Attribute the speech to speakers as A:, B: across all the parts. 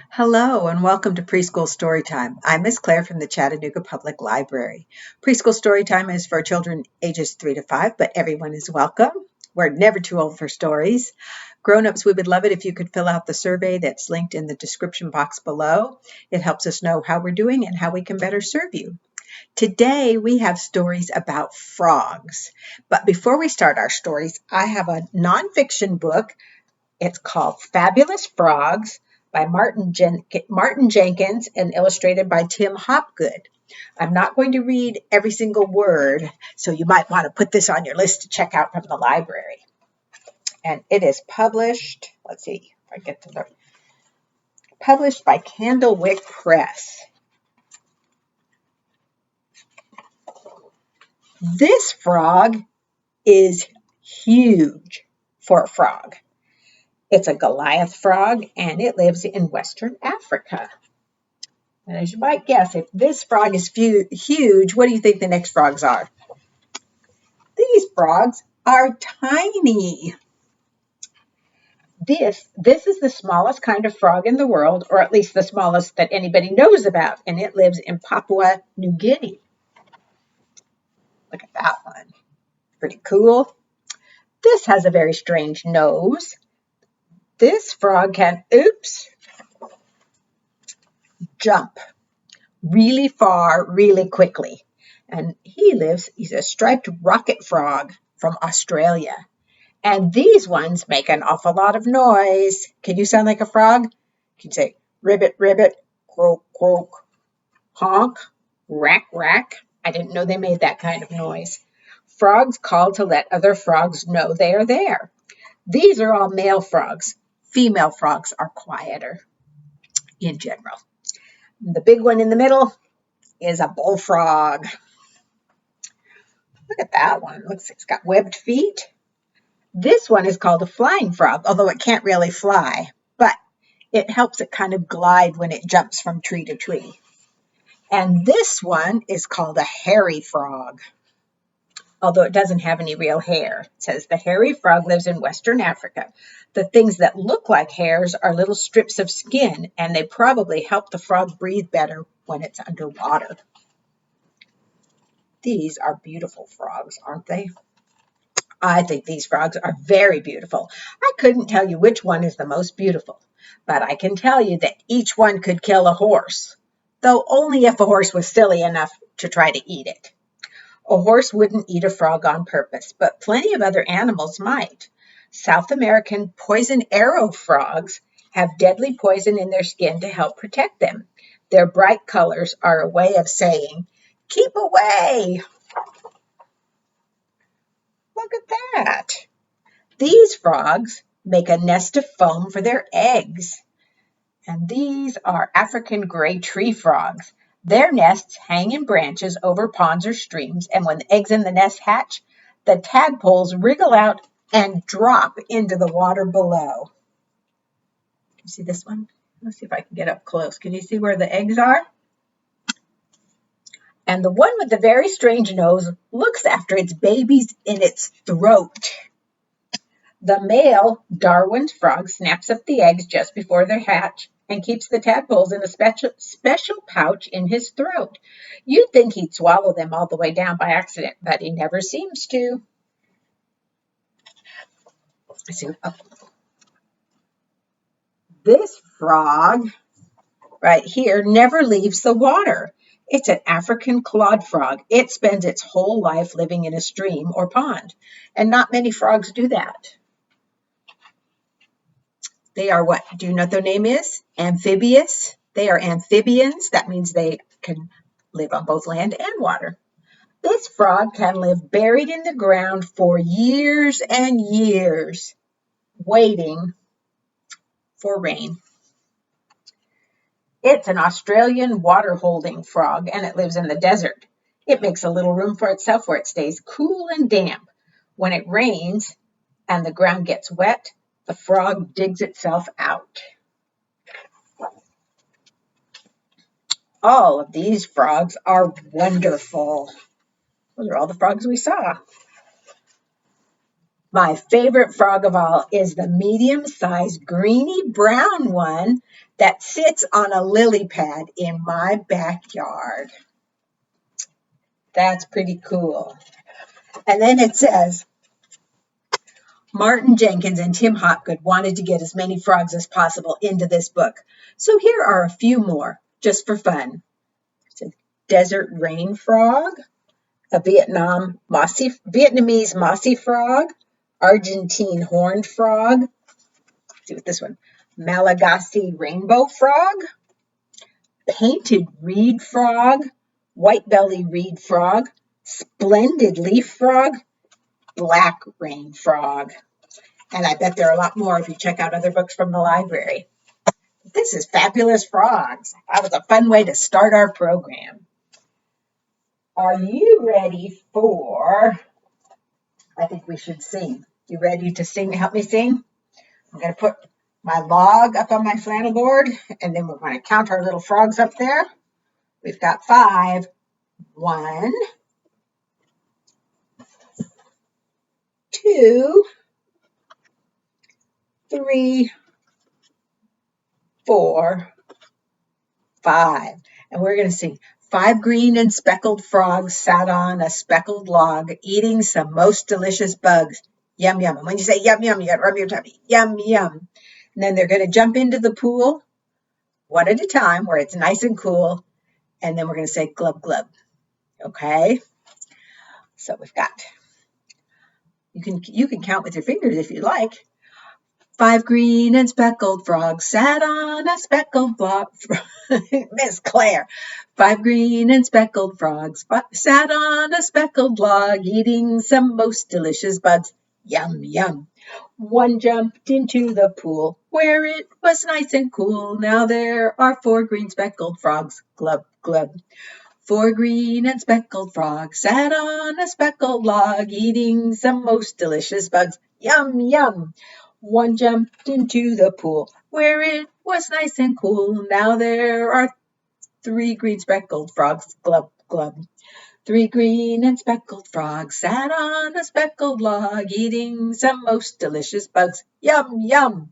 A: Hello and welcome to Preschool Storytime. I'm Miss Claire from the Chattanooga Public Library. Preschool Storytime is for children ages 3 to 5, but everyone is welcome. We're never too old for stories. Grown-ups, we would love it if you could fill out the survey that's linked in the description box below. It helps us know how we're doing and how we can better serve you. Today we have stories about frogs. But before we start our stories, I have a nonfiction book. It's called Fabulous Frogs by Martin Jenkins and illustrated by Tim Hopgood. I'm not going to read every single word, so you might want to put this on your list to check out from the library. And it is published, let's see if I get to the, published by Candlewick Press. This frog is huge for a frog. It's a Goliath frog, and it lives in Western Africa. And as you might guess, if this frog is huge, what do you think the next frogs are? These frogs are tiny. This is the smallest kind of frog in the world, or at least the smallest that anybody knows about, and it lives in Papua New Guinea. Look at that one. Pretty cool. This has a very strange nose. This frog can, jump really far, really quickly. And he's a striped rocket frog from Australia. And these ones make an awful lot of noise. Can you sound like a frog? Can you say ribbit, ribbit, croak, croak, honk, rack, rack? I didn't know they made that kind of noise. Frogs call to let other frogs know they are there. These are all male frogs. Female frogs are quieter in general. The big one in the middle is a bullfrog. Look at that one. Looks like it's got webbed feet. This one is called a flying frog, although it can't really fly, but it helps it kind of glide when it jumps from tree to tree. And this one is called a hairy frog, although it doesn't have any real hair. It says the hairy frog lives in Western Africa. The things that look like hairs are little strips of skin, and they probably help the frog breathe better when it's underwater. These are beautiful frogs, aren't they? I think these frogs are very beautiful. I couldn't tell you which one is the most beautiful, but I can tell you that each one could kill a horse, though only if a horse was silly enough to try to eat it. A horse wouldn't eat a frog on purpose, but plenty of other animals might. South American poison arrow frogs have deadly poison in their skin to help protect them. Their bright colors are a way of saying, "Keep away." Look at that. These frogs make a nest of foam for their eggs. And these are African gray tree frogs. Their nests hang in branches over ponds or streams, and when the eggs in the nest hatch, the tadpoles wriggle out and drop into the water below. Can you see this one? Let's see if I can get up close. Can you see where the eggs are? And the one with the very strange nose looks after its babies in its throat. The male Darwin's frog snaps up the eggs just before they hatch and keeps the tadpoles in a special pouch in his throat. You'd think he'd swallow them all the way down by accident, but he never seems to. This frog right here never leaves the water. It's an African clod frog. It spends its whole life living in a stream or pond, and not many frogs do that. They are what? Do you know what their name is? Amphibious. They are amphibians. That means they can live on both land and water. This frog can live buried in the ground for years and years, waiting for rain. It's an Australian water-holding frog, and it lives in the desert. It makes a little room for itself where it stays cool and damp. When it rains and the ground gets wet, the frog digs itself out. All of these frogs are wonderful. Those are all the frogs we saw. My favorite frog of all is the medium-sized greeny brown one that sits on a lily pad in my backyard. That's pretty cool. And then it says, Martin Jenkins and Tim Hopgood wanted to get as many frogs as possible into this book. So here are a few more, just for fun. It's a desert rain frog, a Vietnamese mossy frog, Argentine horned frog. Let's see what this one, Malagasy rainbow frog, painted reed frog, white belly reed frog, splendid leaf frog, black rain frog. And I bet there are a lot more if you check out other books from the library. This is Fabulous Frogs. That was a fun way to start our program. Are you ready for, I think we should sing. You ready to sing? Help me sing? I'm going to put my log up on my flannel board, and then we're going to count our little frogs up there. We've got 5. 1, 2, 3, 4, 5. And we're going to sing. 5 green and speckled frogs sat on a speckled log, eating some most delicious bugs. Yum, yum. And when you say yum, yum, you got to rub your tummy. Yum, yum. And then they're going to jump into the pool one at a time where it's nice and cool. And then we're going to say glub, glub. Okay? So we've got, you can count with your fingers if you like. 5 green and speckled frogs sat on a speckled log. Miss Claire. 5 green and speckled frogs sat on a speckled log, eating some most delicious bugs. Yum, yum. 1 jumped into the pool where it was nice and cool. Now there are 4 green speckled frogs. Glub, glub. 4 green and speckled frogs sat on a speckled log, eating some most delicious bugs. Yum, yum. 1 jumped into the pool where it was nice and cool. Now there are 3 green speckled frogs. Glub, glub. 3 green and speckled frogs sat on a speckled log, eating some most delicious bugs. Yum, yum.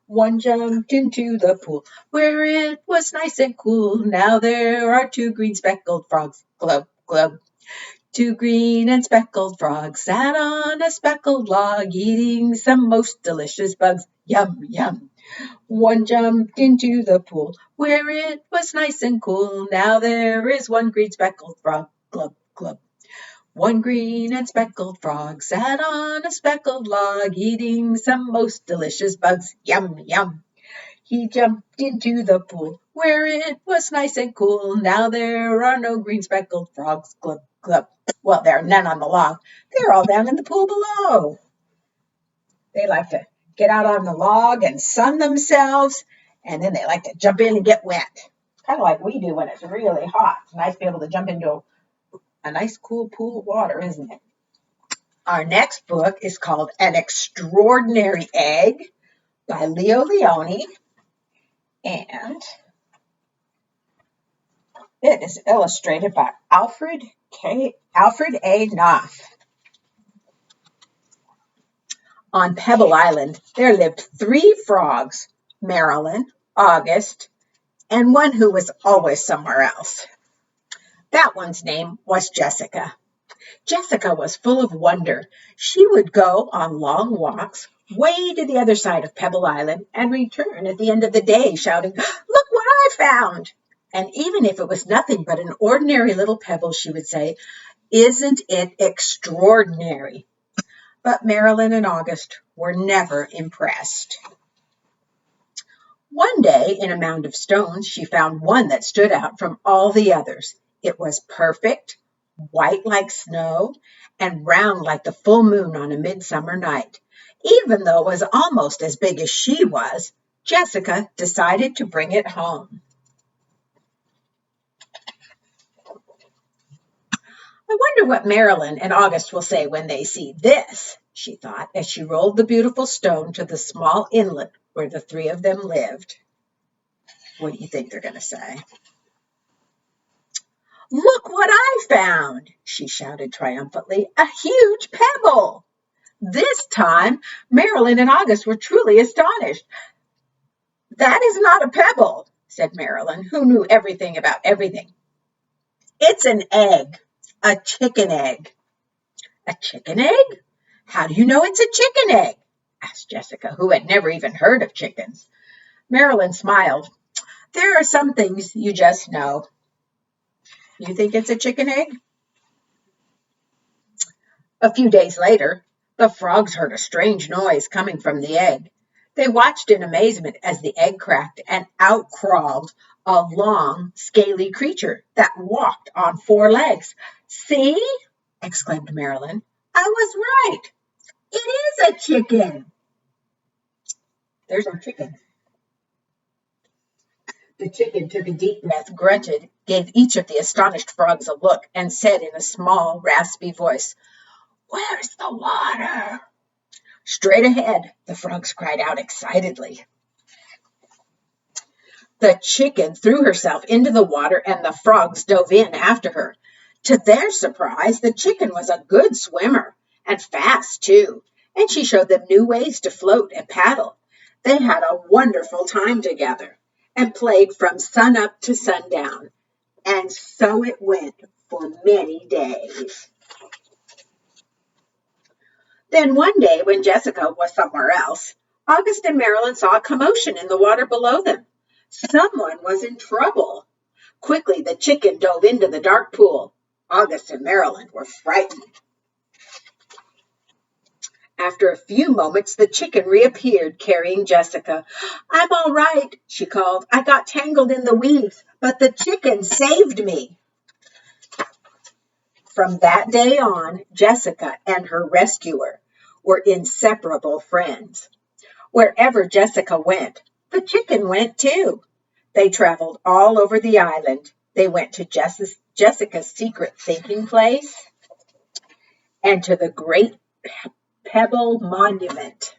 A: 1 jumped into the pool where it was nice and cool. Now there are 2 green speckled frogs. Glub, glub. 2 green and speckled frogs sat on a speckled log, eating some most delicious bugs. Yum, yum. 1 jumped into the pool where it was nice and cool. Now there is 1 green speckled frog. Glub, glub. 1 green and speckled frog sat on a speckled log, eating some most delicious bugs. Yum, yum. He jumped into the pool where it was nice and cool. Now there are no green speckled frogs. Glub, glub. Well, there are none on the log. They're all down in the pool below. They like to get out on the log and sun themselves, and then they like to jump in and get wet. Kind of like we do when it's really hot. It's nice to be able to jump into a nice cool pool of water, isn't it? Our next book is called An Extraordinary Egg by Leo Leone, and it is illustrated by Alfred A. Knopf. On Pebble Island, there lived 3 frogs, Marilyn, August, and one who was always somewhere else. That one's name was Jessica. Jessica was full of wonder. She would go on long walks way to the other side of Pebble Island and return at the end of the day shouting, "Look what I found!" And even if it was nothing but an ordinary little pebble, she would say, "Isn't it extraordinary?" But Marilyn and August were never impressed. One day, in a mound of stones, she found one that stood out from all the others. It was perfect, white like snow, and round like the full moon on a midsummer night. Even though it was almost as big as she was, Jessica decided to bring it home. I wonder what Marilyn and August will say when they see this, she thought, as she rolled the beautiful stone to the small inlet where the 3 of them lived. What do you think they're going to say? "Look what I found," she shouted triumphantly, "a huge pebble." This time, Marilyn and August were truly astonished. That is not a pebble, said Marilyn, who knew everything about everything. It's an egg, a chicken egg. A chicken egg? How do you know it's a chicken egg? Asked Jessica, who had never even heard of chickens. Marilyn smiled. There are some things you just know. You think it's a chicken egg? A few days later, the frogs heard a strange noise coming from the egg. They watched in amazement as the egg cracked and out crawled a long, scaly creature that walked on four legs. See? Exclaimed Marilyn. I was right. It is a chicken. There's our chicken. The chicken took a deep breath, grunted, gave each of the astonished frogs a look, and said in a small, raspy voice, Where's the water? Straight ahead, the frogs cried out excitedly. The chicken threw herself into the water and the frogs dove in after her. To their surprise, the chicken was a good swimmer and fast too, and she showed them new ways to float and paddle. They had a wonderful time together and played from sunup to sundown, and so it went for many days. Then one day, when Jessica was somewhere else, August and Marilyn saw a commotion in the water below them. Someone was in trouble. Quickly, the chicken dove into the dark pool. August and Marilyn were frightened. After a few moments, the chicken reappeared, carrying Jessica. I'm all right, she called. I got tangled in the weeds, but the chicken saved me. From that day on, Jessica and her rescuer were inseparable friends. Wherever Jessica went, the chicken went too. They traveled all over the island. They went to Jessica's secret thinking place and to the Great Pebble Monument.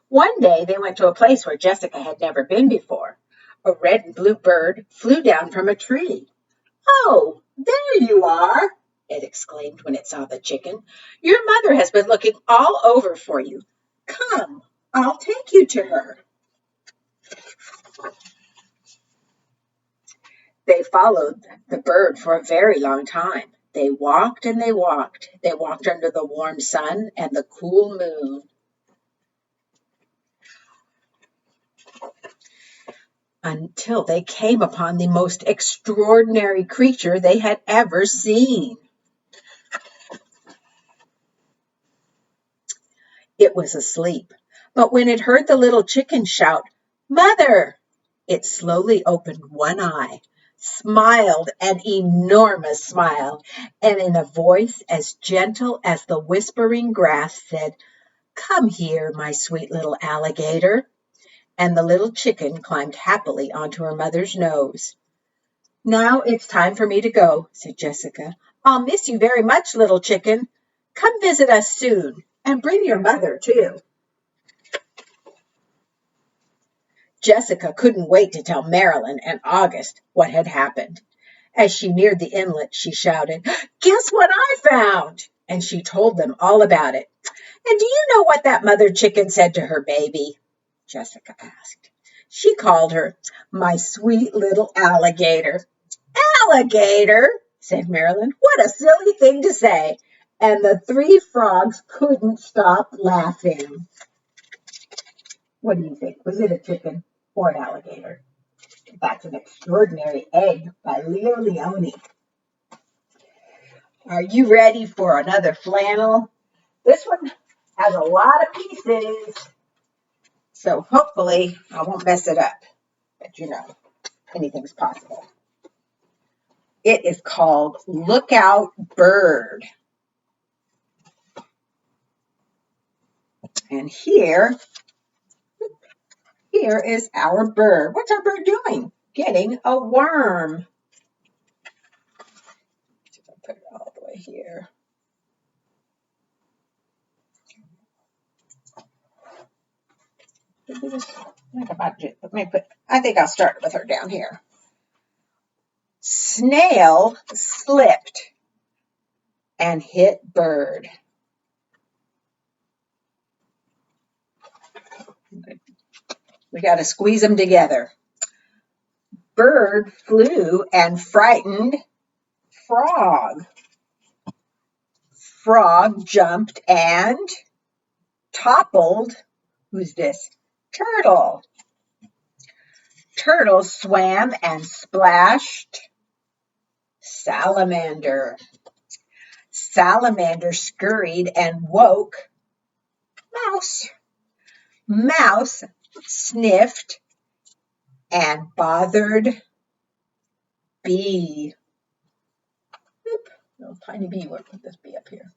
A: One day they went to a place where Jessica had never been before. A red and blue bird flew down from a tree. Oh, there you are, it exclaimed when it saw the chicken. Your mother has been looking all over for you. Come, I'll take you to her. They followed the bird for a very long time. They walked and they walked. They walked under the warm sun and the cool moon. Until they came upon the most extraordinary creature they had ever seen. It was asleep, but when it heard the little chicken shout, Mother! It slowly opened one eye, smiled an enormous smile, and in a voice as gentle as the whispering grass said, Come here, my sweet little alligator. And the little chicken climbed happily onto her mother's nose. Now it's time for me to go, said Jessica. I'll miss you very much, little chicken. Come visit us soon, and bring your mother, too. Jessica couldn't wait to tell Marilyn and August what had happened. As she neared the inlet, she shouted, Guess what I found? And she told them all about it. And do you know what that mother chicken said to her baby? Jessica asked. She called her, my sweet little alligator. Alligator, said Marilyn. What a silly thing to say. And the three frogs couldn't stop laughing. What do you think? Was it a chicken or an alligator? That's an extraordinary egg by Leo Leone. Are you ready for another flannel? This one has a lot of pieces, so hopefully I won't mess it up. But you know, anything's possible. It is called Lookout Bird. And here is our bird. What's our bird doing? Getting a worm. Let's see if I put it all the way here. I think I'll start with her down here. Snail slipped and hit bird. We got to squeeze them together. Bird flew and frightened frog. Frog jumped and toppled. Who's this? Turtle. Turtle swam and splashed salamander. Salamander scurried and woke mouse. Mouse sniffed and bothered bee. Oop, little tiny bee. We'll put this bee up here.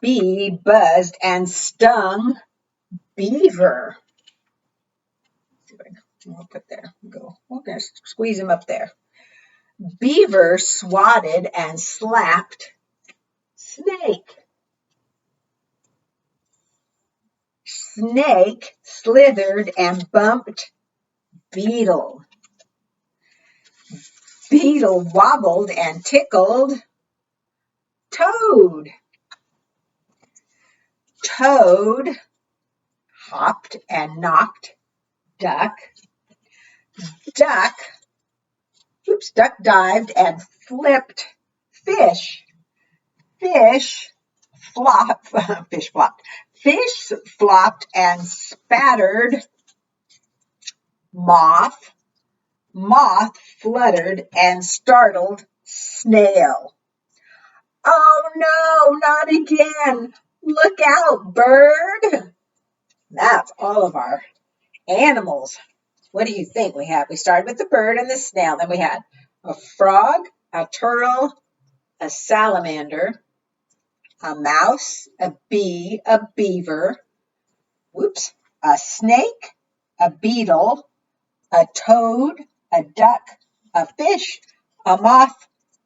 A: Bee buzzed and stung beaver. We'll put there. Go. We're going to squeeze him up there. Beaver swatted and slapped snake. Snake slithered and bumped beetle. Beetle wobbled and tickled toad. Toad hopped and knocked duck. Duck dived and flipped fish. Fish flopped and spattered moth. Moth fluttered and startled snail. Oh no, not again. Look out, bird. That's all of our animals. What do you think we had? We started with the bird and the snail. Then we had a frog, a turtle, a salamander, a mouse, a bee, a beaver, a snake, a beetle, a toad, a duck, a fish, a moth,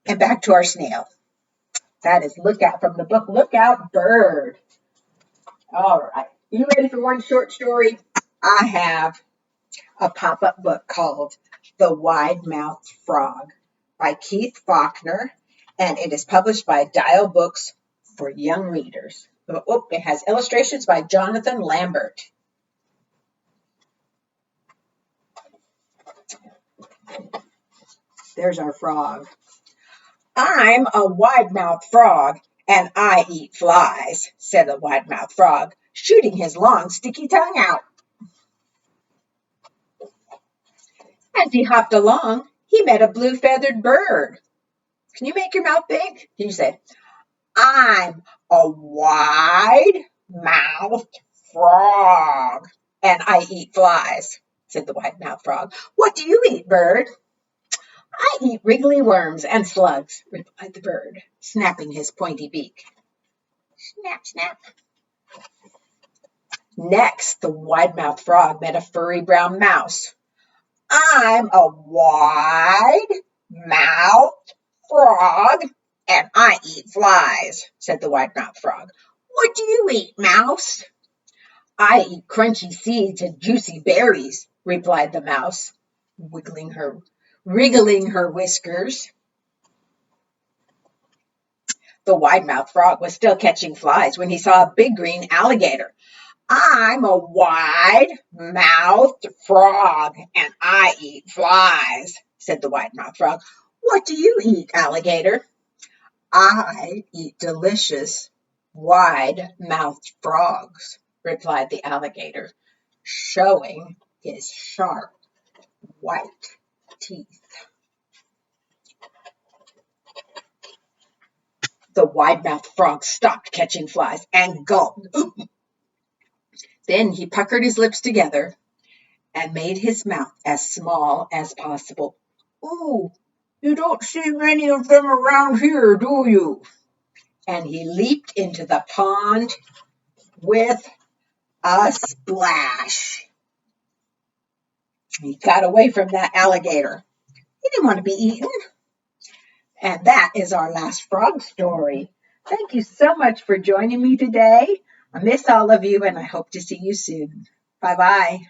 A: and back to our snail. That is Look Out from the book Look Out Bird. All right. You ready for one short story? I have a pop-up book called The Wide-Mouthed Frog by Keith Faulkner, and it is published by Dial Books for young readers. It has illustrations by Jonathan Lambert. There's our frog. I'm a wide-mouthed frog, and I eat flies, said the wide-mouthed frog, shooting his long, sticky tongue out. As he hopped along, he met a blue-feathered bird. Can you make your mouth big? He said, I'm a wide-mouthed frog, and I eat flies, said the wide-mouthed frog. What do you eat, bird? I eat wriggly worms and slugs, replied the bird, snapping his pointy beak. Snap, snap. Next, the wide-mouthed frog met a furry brown mouse. I'm a wide-mouthed frog, and I eat flies, said the wide-mouthed frog. What do you eat, mouse? I eat crunchy seeds and juicy berries, replied the mouse, wriggling her whiskers. The wide-mouthed frog was still catching flies when he saw a big green alligator. I'm a wide-mouthed frog, and I eat flies, said the wide-mouthed frog. What do you eat, alligator? I eat delicious, wide-mouthed frogs, replied the alligator, showing his sharp, white teeth. The wide-mouthed frog stopped catching flies and gulped. Then he puckered his lips together and made his mouth as small as possible. Ooh, you don't see many of them around here, do you? And he leaped into the pond with a splash. He got away from that alligator. He didn't want to be eaten. And that is our last frog story. Thank you so much for joining me today. I miss all of you, and I hope to see you soon. Bye-bye.